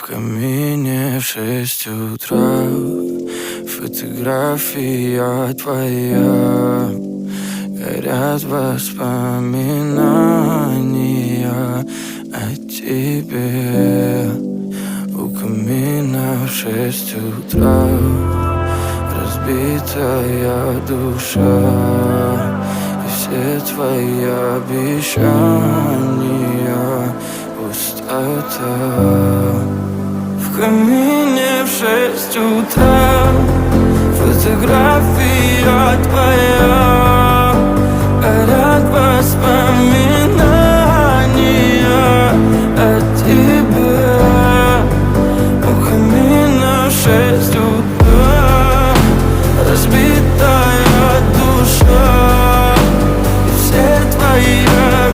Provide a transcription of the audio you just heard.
камине в 6 утра фотография твоя. Горят воспоминания о тебе. У камина в 6 утра разбитая душа, и все твои обещания пустота. В камине в 6 утра фотография твоя.